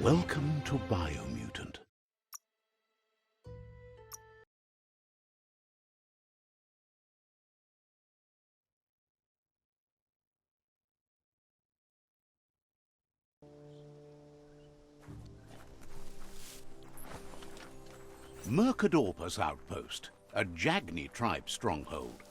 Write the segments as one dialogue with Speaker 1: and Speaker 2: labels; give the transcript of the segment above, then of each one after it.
Speaker 1: Welcome to Biomutant. Mercadorpus Outpost, a Jagni tribe stronghold.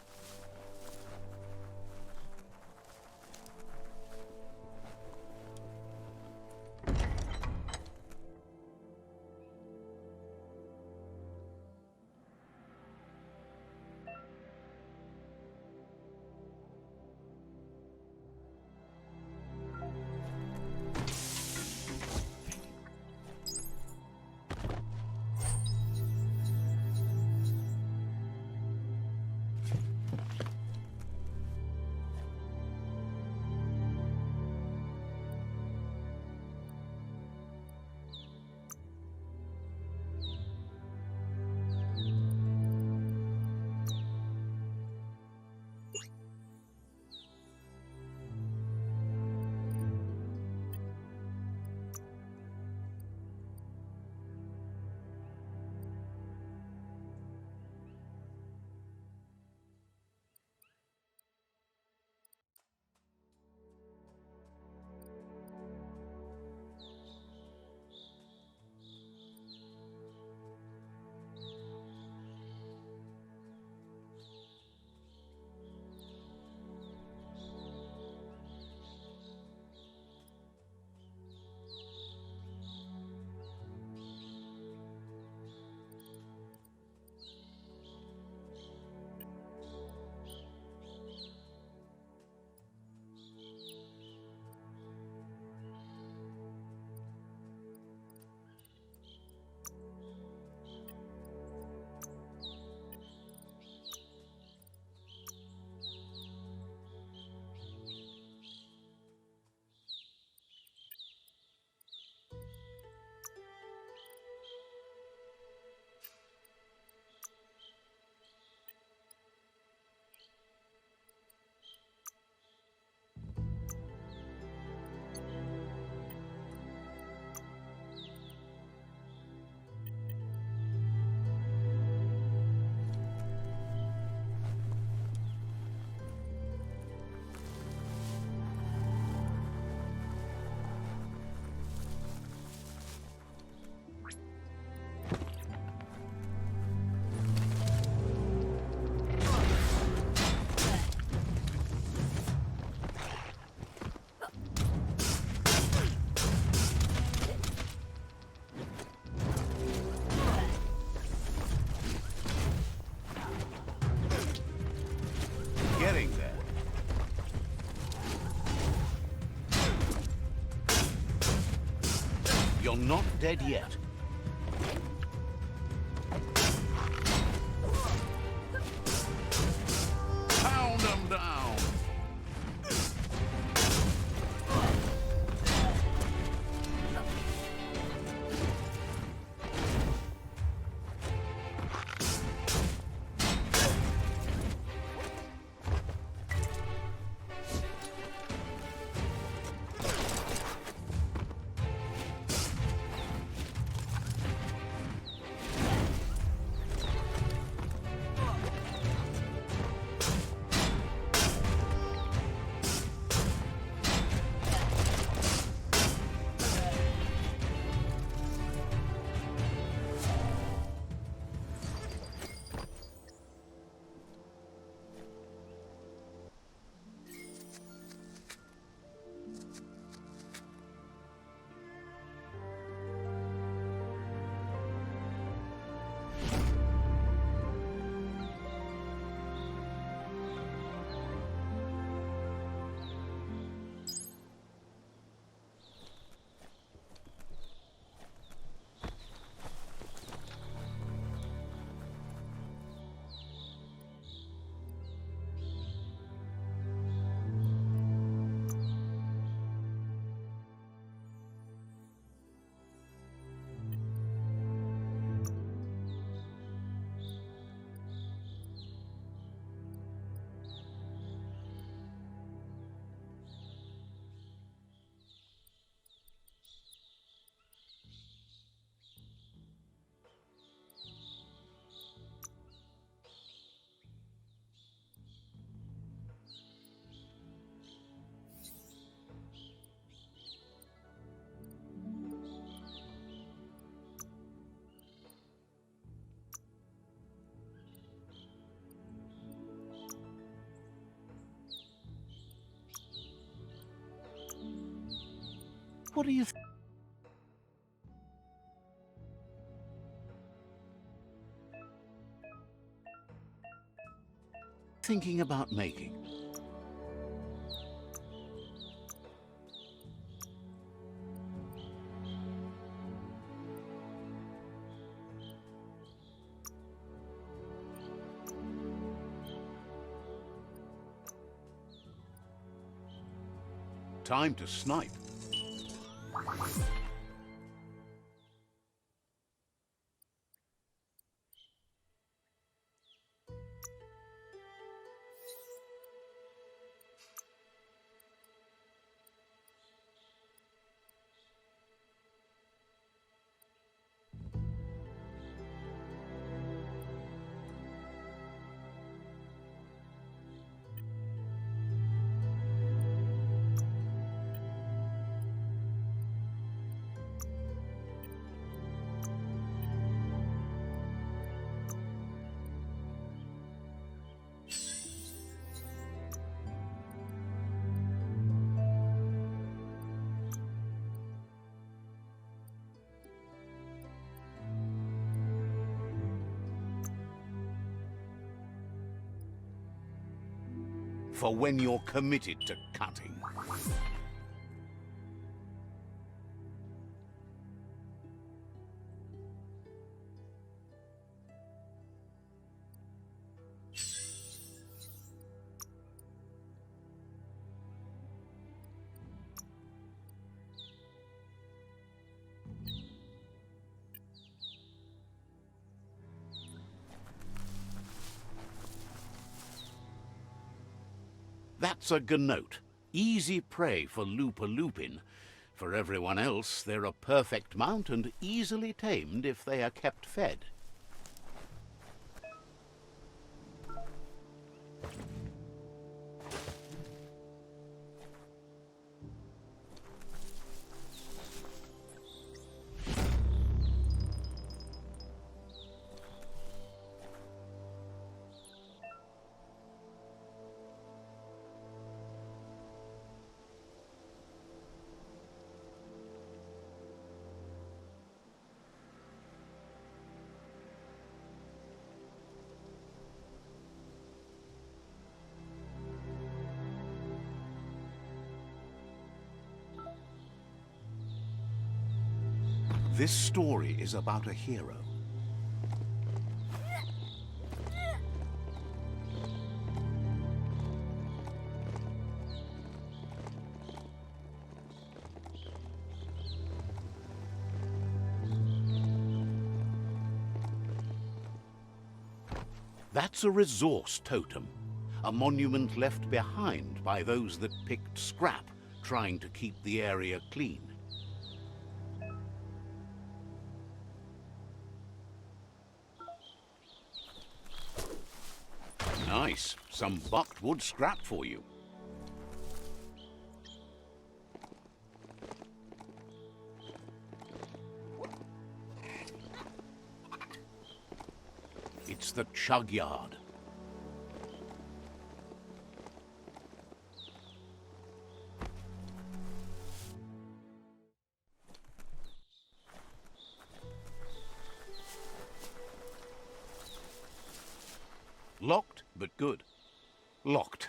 Speaker 1: Getting there. You're not dead yet. Pound them down. What do you thinking about making? Time to snipe. For when you're committed to cutting. That's a gnote. Easy prey for Lupin. For everyone else, they're a perfect mount and easily tamed if they are kept fed. This story is about a hero. That's a resource totem, a monument left behind by those that picked scrap, trying to keep the area clean. Nice. Some bucked wood scrap for you. It's the chug yard. Locked, but good. Locked.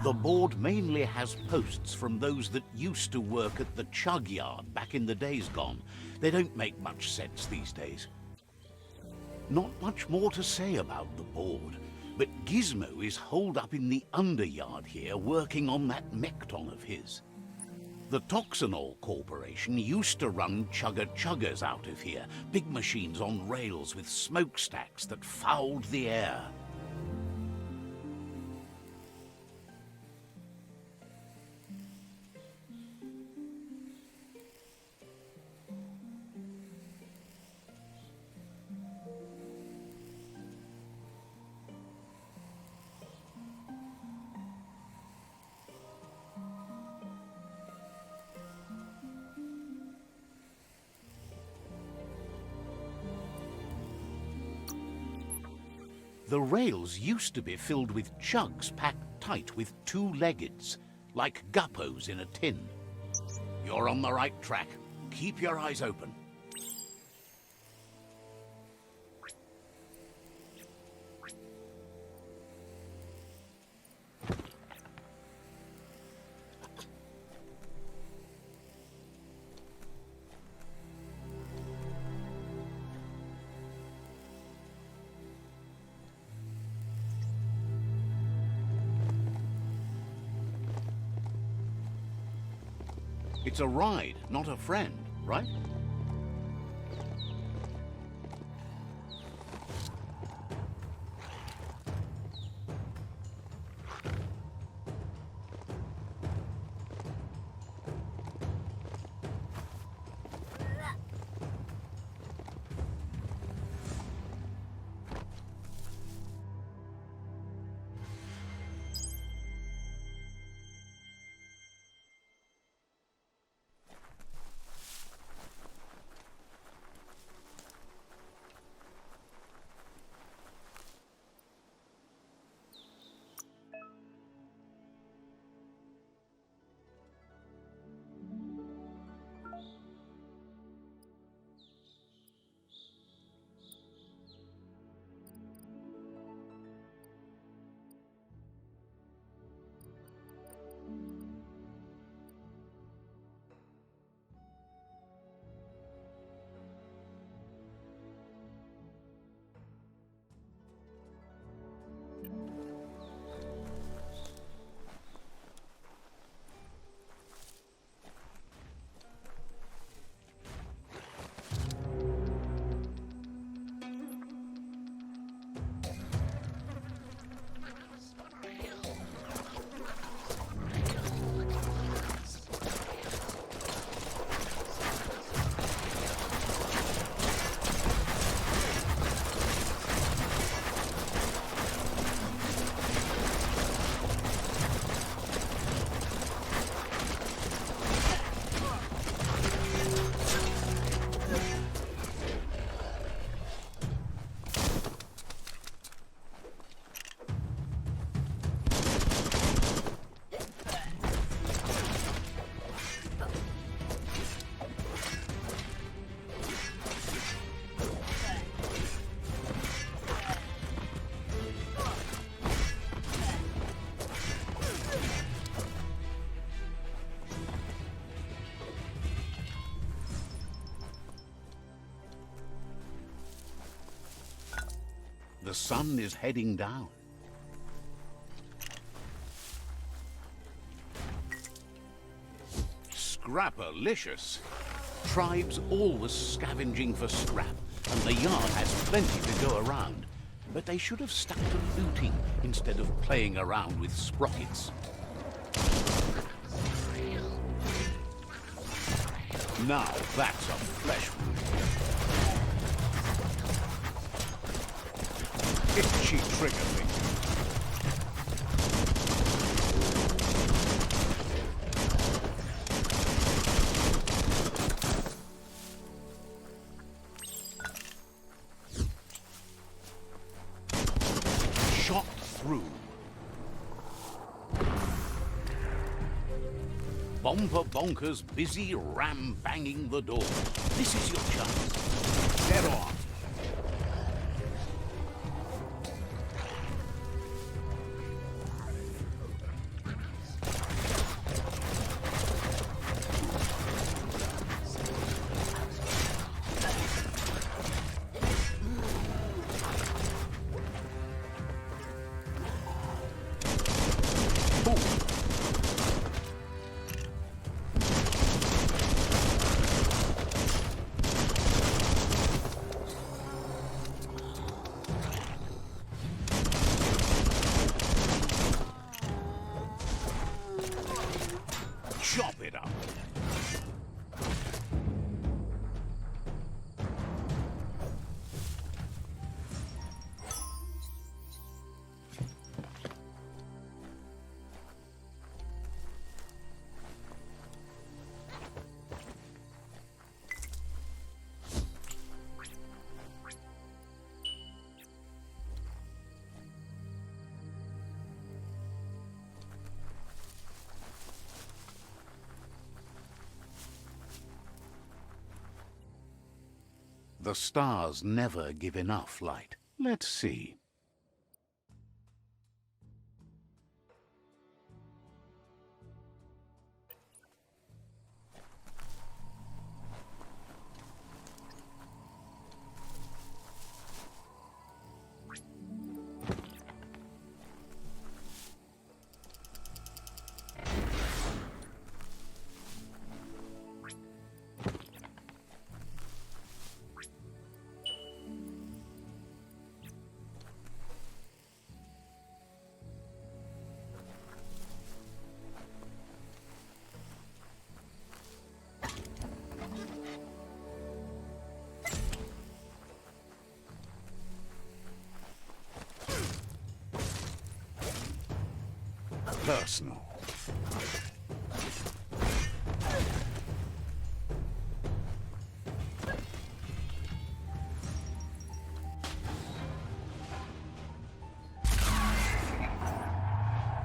Speaker 1: The board mainly has posts from those that used to work at the chug yard back in the days gone. They don't make much sense these days. Not much more to say about the board, but Gizmo is holed up in the underyard here working on that Mekton of his. The Toxanol Corporation used to run chugger-chuggers out of here, big machines on rails with smokestacks that fouled the air. The rails used to be filled with chugs packed tight with two-leggeds, like guppos in a tin. You're on the right track. Keep your eyes open. It's a ride, not a friend, right? The sun is heading down. Scrapalicious. Tribes always scavenging for scrap, and the yard has plenty to go around. But they should have stuck to looting instead of playing around with sprockets. Now that's a flesh wound. Itchy trigger finger. Shot through. Bomper bonkers busy ram-banging the door. This is your chance. Get on. Chop it up. the stars never give enough light. Let's see. Personal.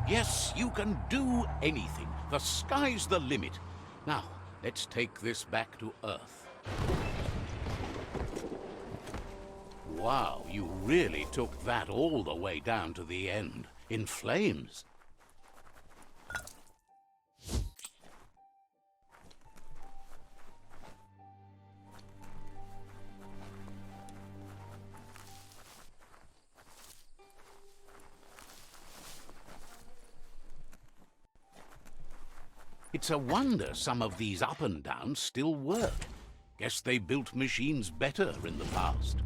Speaker 1: Yes, you can do anything. The sky's the limit. Now, let's take this back to Earth. Wow, you really took that all the way down to the end. In flames. It's a wonder some of these up and downs still work. Guess they built machines better in the past.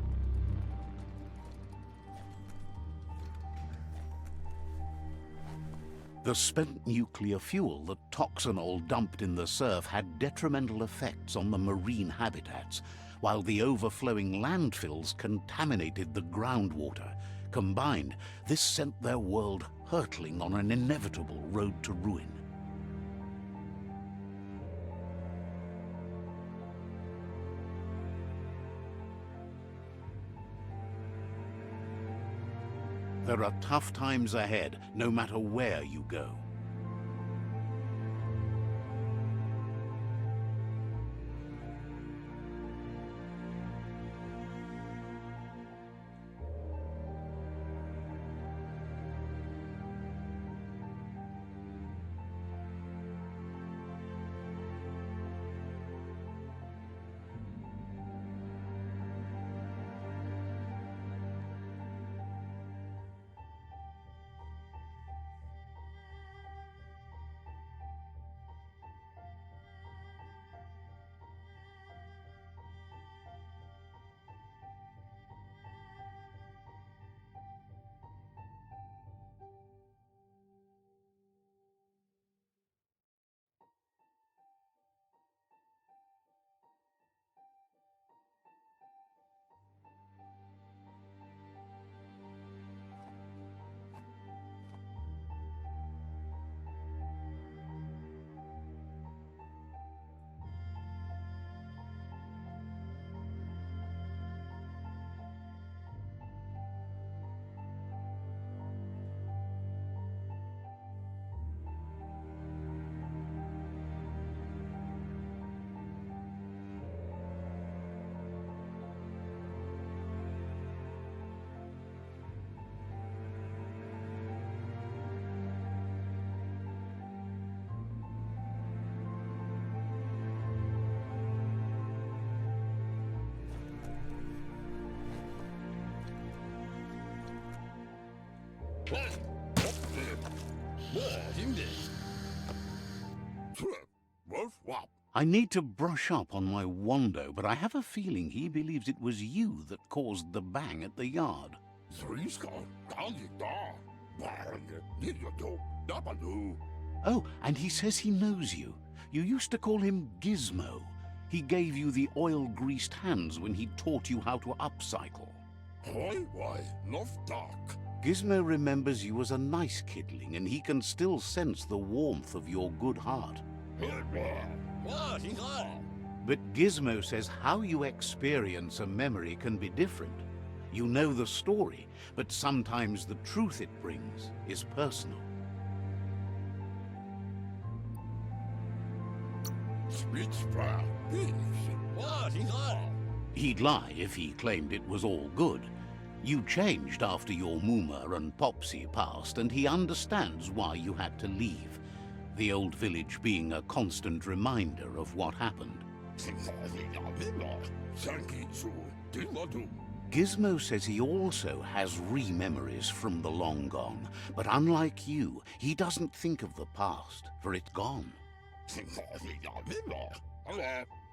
Speaker 1: The spent nuclear fuel, the toxinol dumped in the surf, had detrimental effects on the marine habitats, while the overflowing landfills contaminated the groundwater. Combined, this sent their world hurtling on an inevitable road to ruin. There are tough times ahead, no matter where you go. I need to brush up on my Wando, but I have a feeling he believes it was you that caused the bang at the yard. Oh, and he says he knows you. You used to call him Gizmo. He gave you the oil-greased hands when he taught you how to upcycle. Gizmo remembers you as a nice kidling, and he can still sense the warmth of your good heart. But Gizmo says how you experience a memory can be different. You know the story, but sometimes the truth it brings is personal. He'd lie if he claimed it was all good. You changed after your Mooma and Popsy passed, and he understands why you had to leave. The old village being a constant reminder of what happened. Gizmo says he also has re-memories from the long gone, but unlike you, he doesn't think of the past, for it's gone.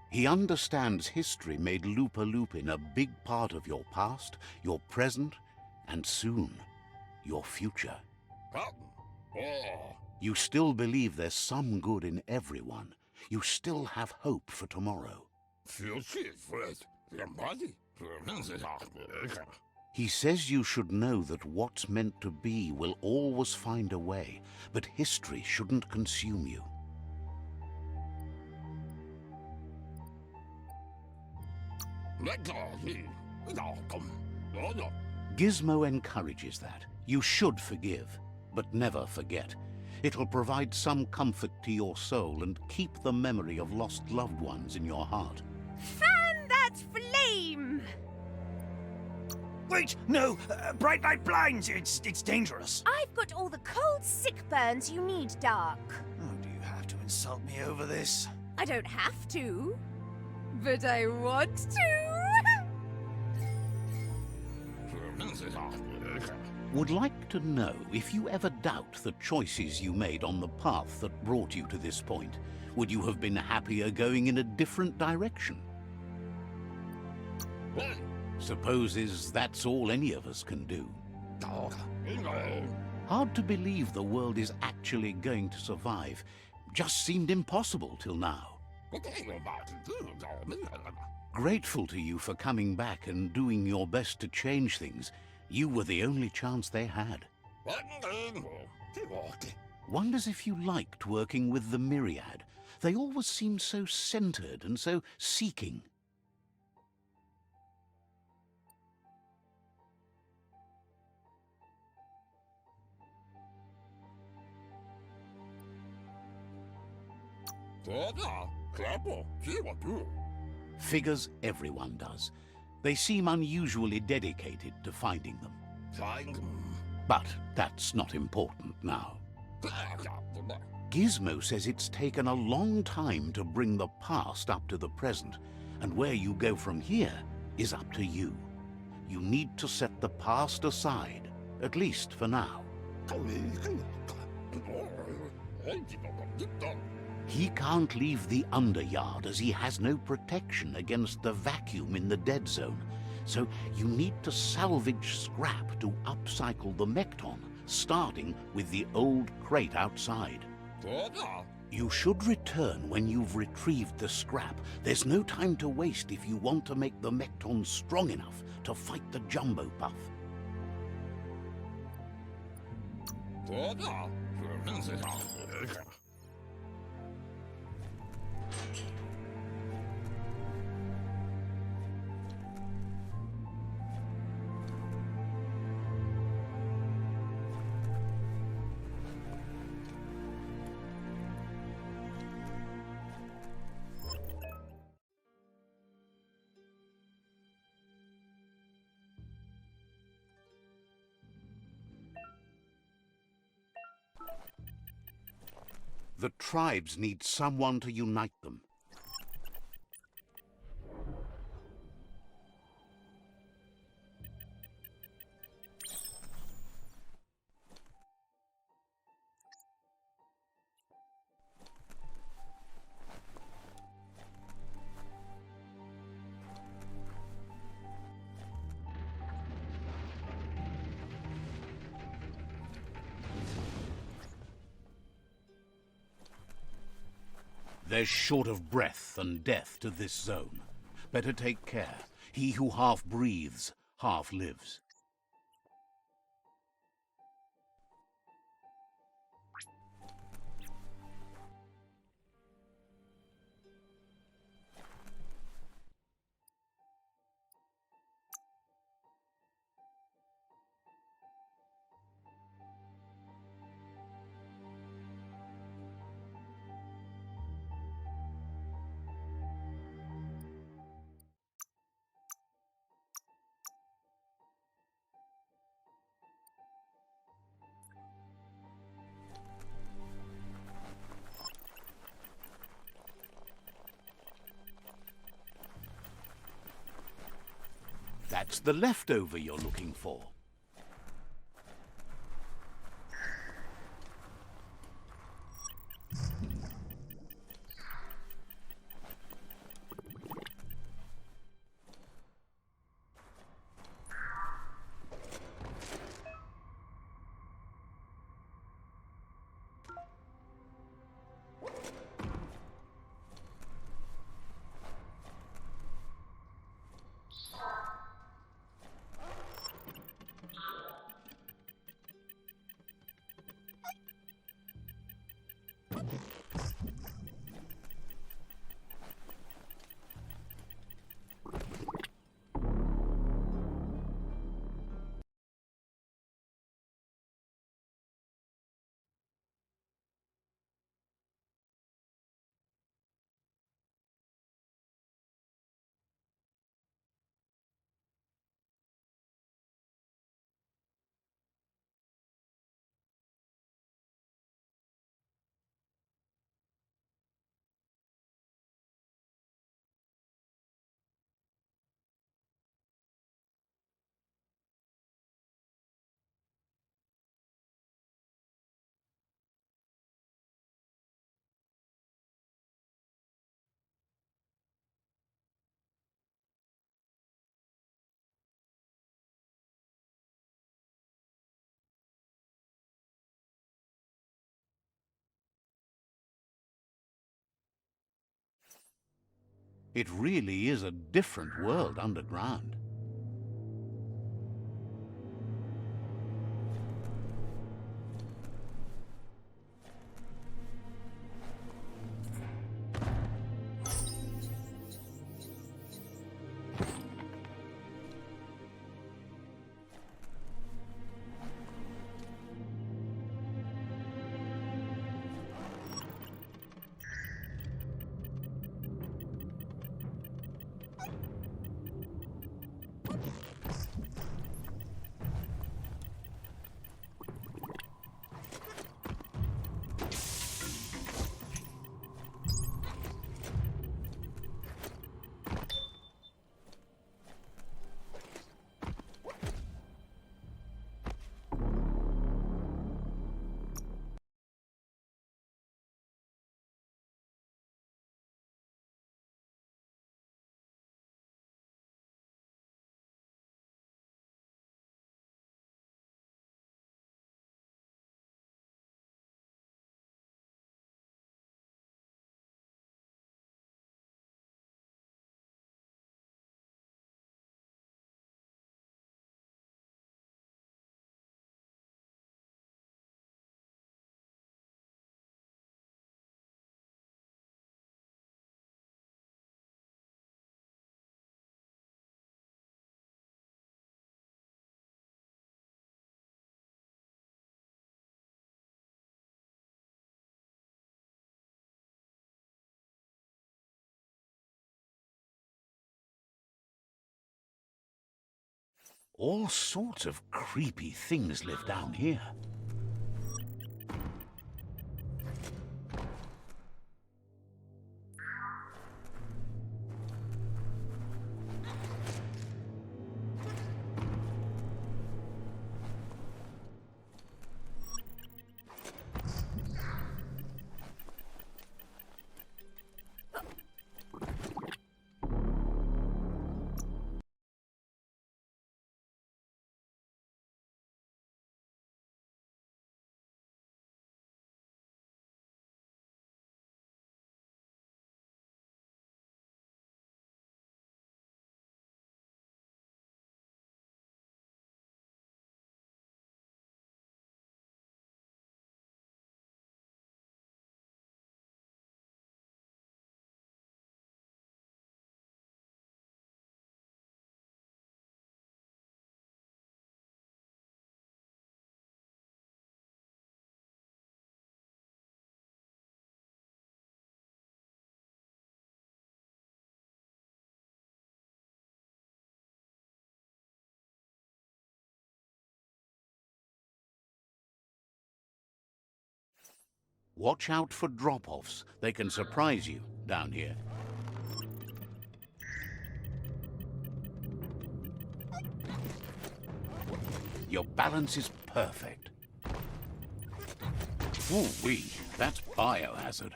Speaker 1: He understands history made Lupa Lupin a big part of your past, your present, and soon, your future. You still believe there's some good in everyone. You still have hope for tomorrow. He says you should know that what's meant to be will always find a way, but history shouldn't consume you. Gizmo encourages that. You should forgive, but never forget. It'll provide some comfort to your soul and keep the memory of lost loved ones in your heart.
Speaker 2: Fan that flame!
Speaker 3: Wait, no! Bright light blinds! It's dangerous!
Speaker 2: I've got all the cold sick burns you need, Dark.
Speaker 3: Oh, do you have to insult me over this?
Speaker 2: I don't have to, but I want to.
Speaker 1: Would like to know if you ever doubt the choices you made on the path that brought you to this point. Would you have been happier going in a different direction? Supposes that's all any of us can do. Hard to believe the world is actually going to survive. Just seemed impossible till now. Grateful to you for coming back and doing your best to change things. You were the only chance they had. Wonders if you liked working with the Myriad. They always seemed so centered and so seeking. Figures everyone does. They seem unusually dedicated to finding them. But that's not important now. Gizmo says it's taken a long time to bring the past up to the present, and where you go from here is up to you. You need to set the past aside, at least for now. He can't leave the Underyard as he has no protection against the vacuum in the dead zone. So you need to salvage scrap to upcycle the Mekton, starting with the old crate outside. You should return when you've retrieved the scrap. There's no time to waste if you want to make the Mekton strong enough to fight the Jumbo Puff. The tribes need someone to unite them. There's short of breath and death to this zone. Better take care. He who half breathes, half lives. that's the leftover you're looking for. It really is a different world underground. All sorts of creepy things live down here. Watch out for drop-offs. They can surprise you down here. Your balance is perfect. Ooh-wee, that's biohazard.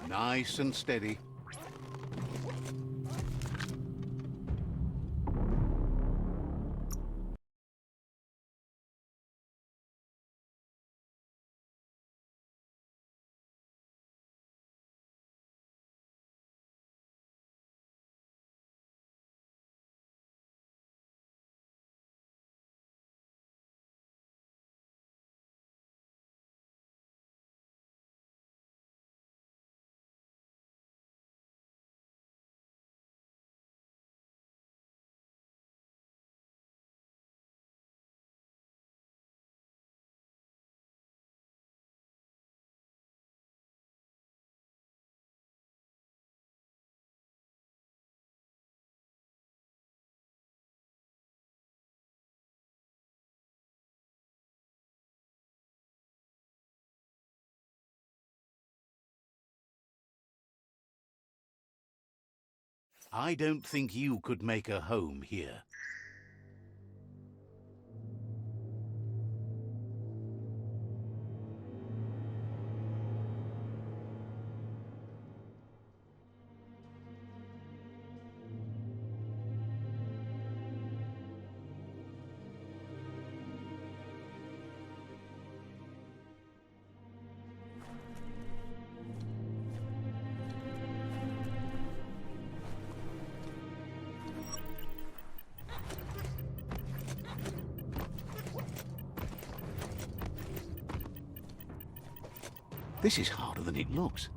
Speaker 1: Nice and steady. I don't think you could make a home here. This is harder than it looks.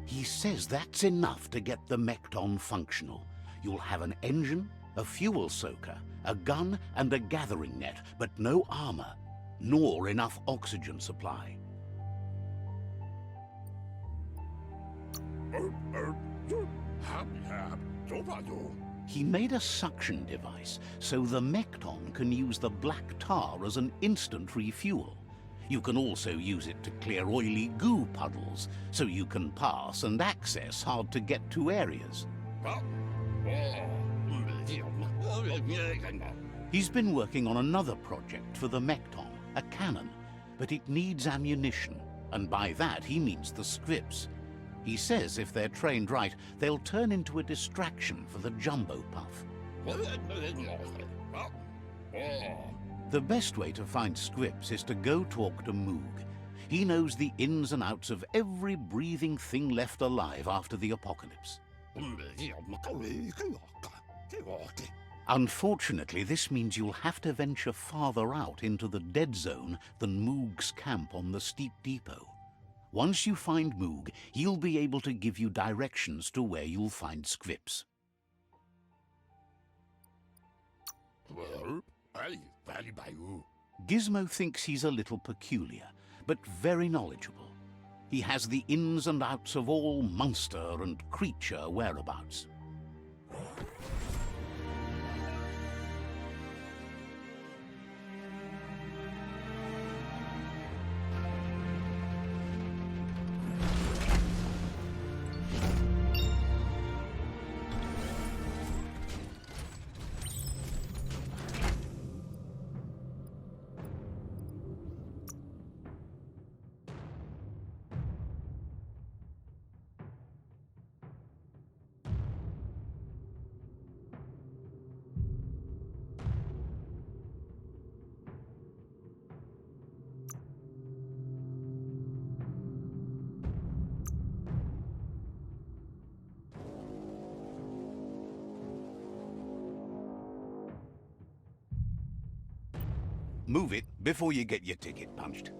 Speaker 1: He says that's enough to get the Mekton functional. You'll have an engine, a fuel soaker, a gun, and a gathering net, but no armor, nor enough oxygen supply. He made a suction device so the Mekton can use the black tar as an instant refuel. You can also use it to clear oily goo puddles, so you can pass and access hard-to-get-to areas. He's been working on another project for the Mekton, a cannon, but it needs ammunition, and by that he means the scripts. He says if they're trained right, they'll turn into a distraction for the Jumbo Puff. The best way to find scripts is to go talk to Moog. He knows the ins and outs of every breathing thing left alive after the apocalypse. Unfortunately, this means you'll have to venture farther out into the dead zone than Moog's camp on the steep depot. Once you find Moog, he'll be able to give you directions to where you'll find scripts. Gizmo thinks he's a little peculiar, but very knowledgeable. He has the ins and outs of all monster and creature whereabouts. Move it before you get your ticket punched.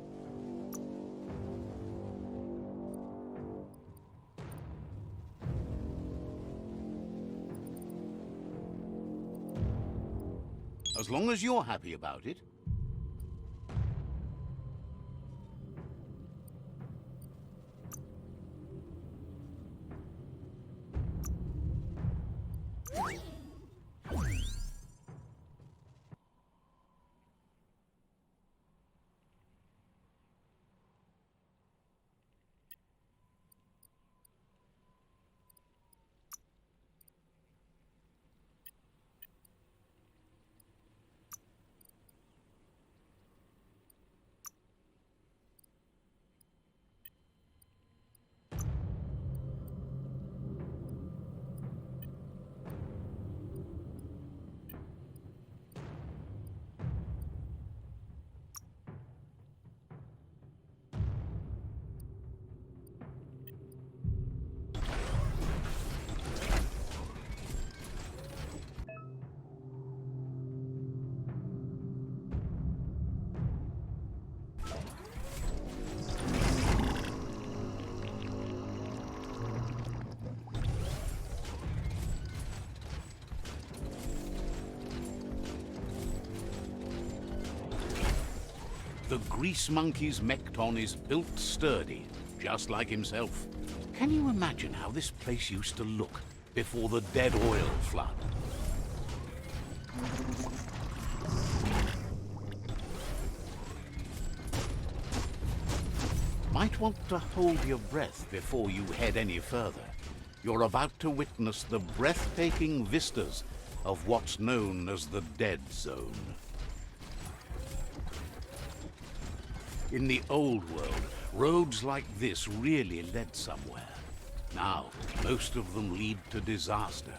Speaker 1: As long as you're happy about it. The Grease Monkey's Mekton is built sturdy, just like himself. Can you imagine how this place used to look before the dead oil flood? Might want to hold your breath before you head any further. You're about to witness the breathtaking vistas of what's known as the Dead Zone. In the old world, roads like this really led somewhere. Now, most of them lead to disaster.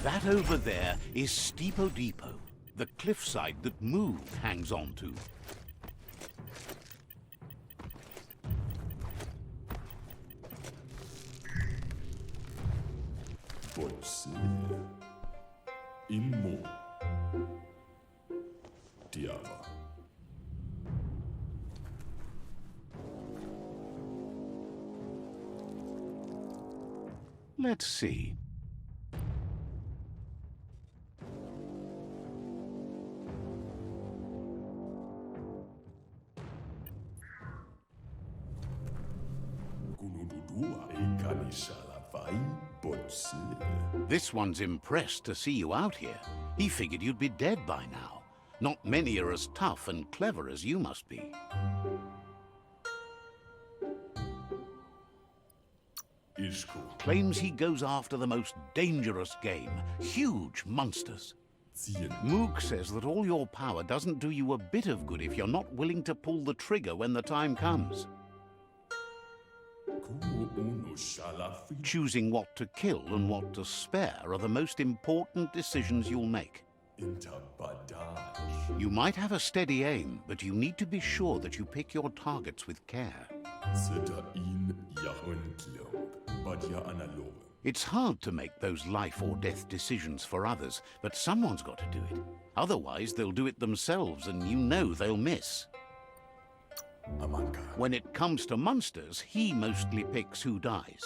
Speaker 1: That over there is Steepo Depot, the cliffside that Moog hangs on to. Let's see. This one's impressed to see you out here. He figured you'd be dead by now. Not many are as tough and clever as you must be. Claims he goes after the most dangerous game, huge monsters. Moog says that all your power doesn't do you a bit of good if you're not willing to pull the trigger when the time comes. Choosing what to kill and what to spare are the most important decisions you'll make. You might have a steady aim, but you need to be sure that you pick your targets with care. It's hard to make those life or death decisions for others, but someone's got to do it. Otherwise, they'll do it themselves, and you know they'll miss. When it comes to monsters, he mostly picks who dies.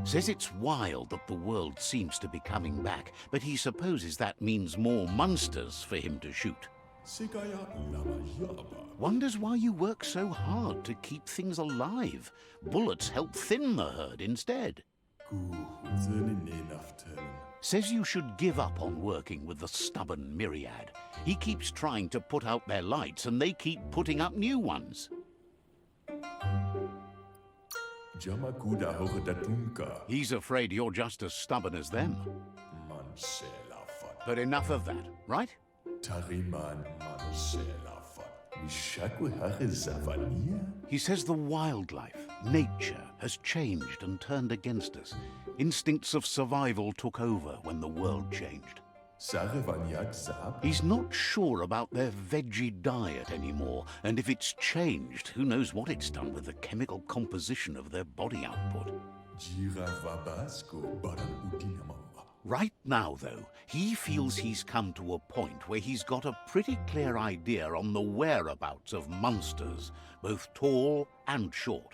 Speaker 1: Says it's wild that the world seems to be coming back, but he supposes that means more monsters for him to shoot. Wonders why you work so hard to keep things alive. Bullets help thin the herd instead. Says you should give up on working with the stubborn myriad. He keeps trying to put out their lights and they keep putting up new ones. He's afraid you're just as stubborn as them. But enough of that, right? He says the wildlife, nature, has changed and turned against us. Instincts of survival took over when the world changed. He's not sure about their veggie diet anymore, and if it's changed, who knows what it's done with the chemical composition of their body output. Right now, though, he feels he's come to a point where he's got a pretty clear idea on the whereabouts of monsters, both tall and short.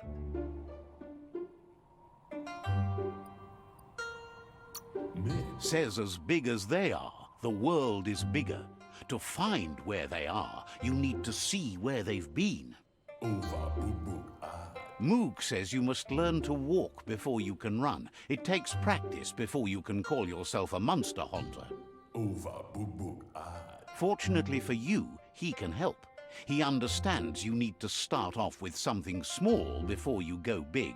Speaker 1: Says as big as they are, the world is bigger. To find where they are, you need to see where they've been. Moog says you must learn to walk before you can run. It takes practice before you can call yourself a monster hunter. Fortunately for you, he can help. He understands you need to start off with something small before you go big.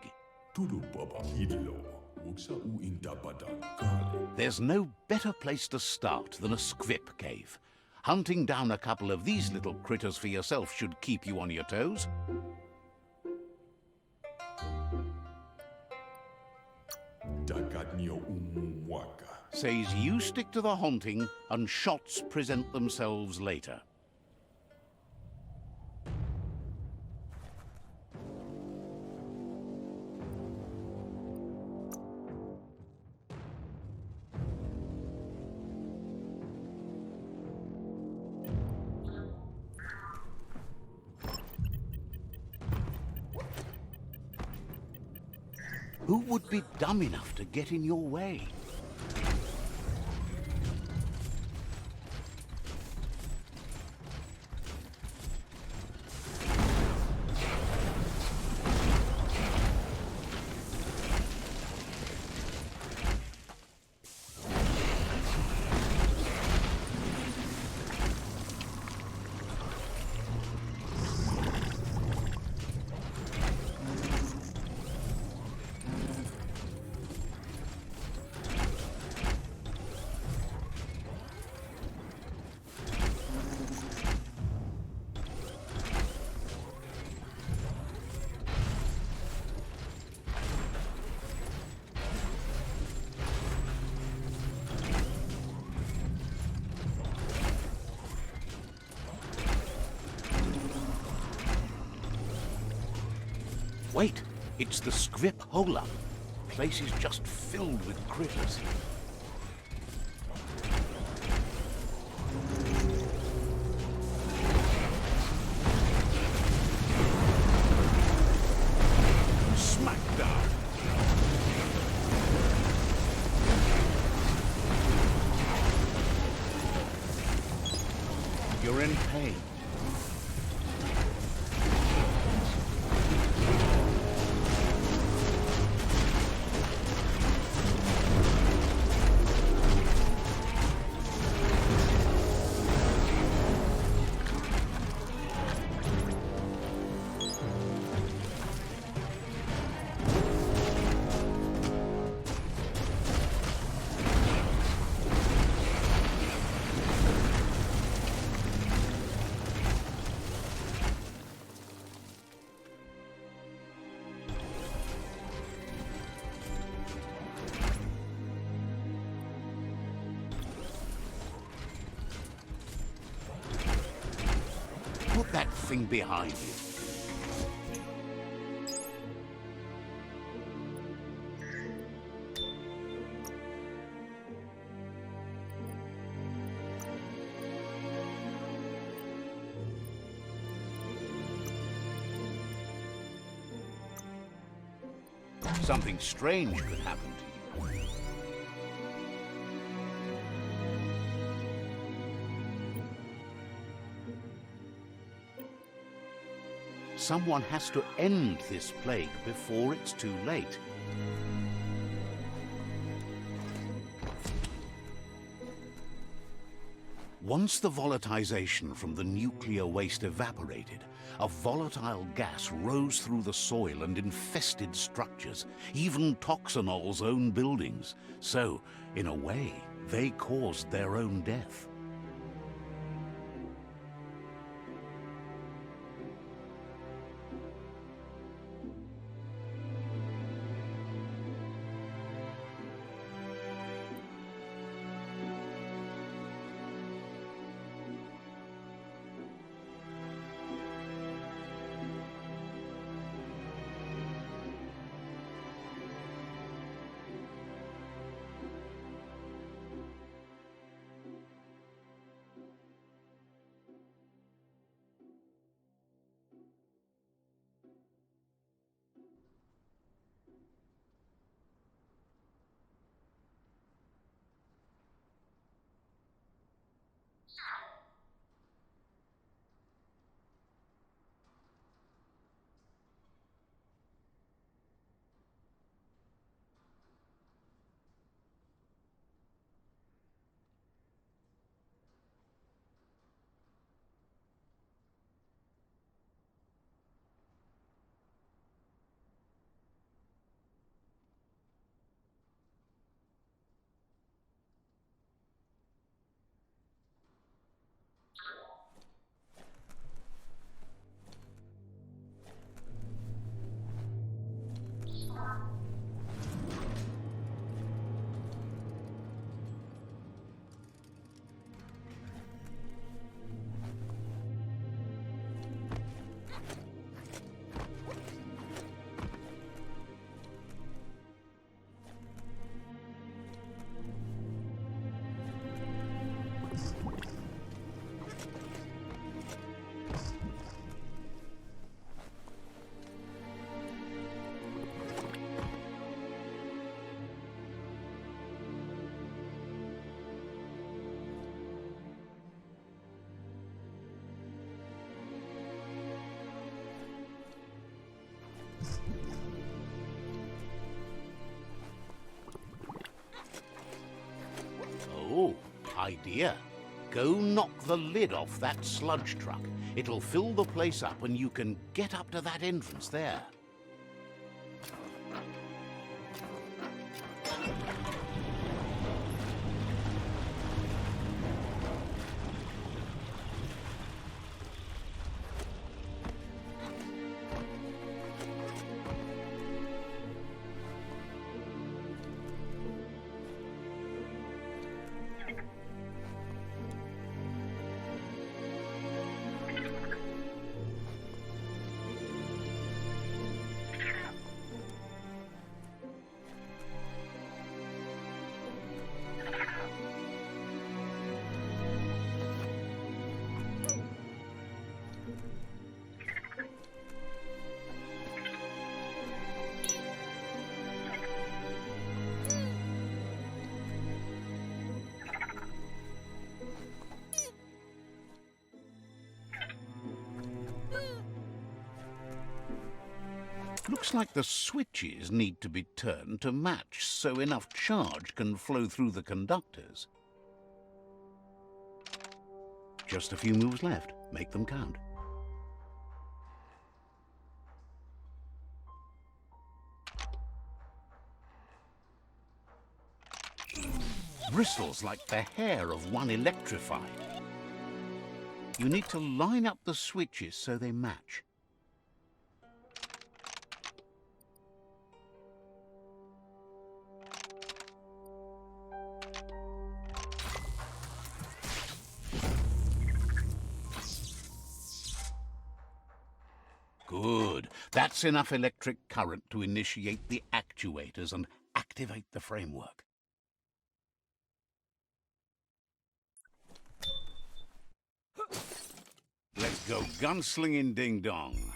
Speaker 1: There's no better place to start than a squip cave. Hunting down a couple of these little critters for yourself should keep you on your toes. Says you stick to the hunting and shots present themselves later. Who would be dumb enough to get in your way? Wait, it's the Scrip Hola. Place is just filled with critters. Smackdown. You're in pain. nothing behind you. Something strange could happen to you. Someone has to end this plague before it's too late. Once the volatilization from the nuclear waste evaporated, a volatile gas rose through the soil and infested structures, even Toxanol's own buildings. So, in a way, they caused their own death. Oh, idea. Go knock the lid off that sludge truck. It'll fill the place up and you can get up to that entrance there. Looks like the switches need to be turned to match so enough charge can flow through the conductors. Just a few moves left. Make them count. Bristles like the hair of one electrified. You need to line up the switches so they match. That's enough electric current to initiate the actuators and activate the framework. Let's go gunslinging ding-dong.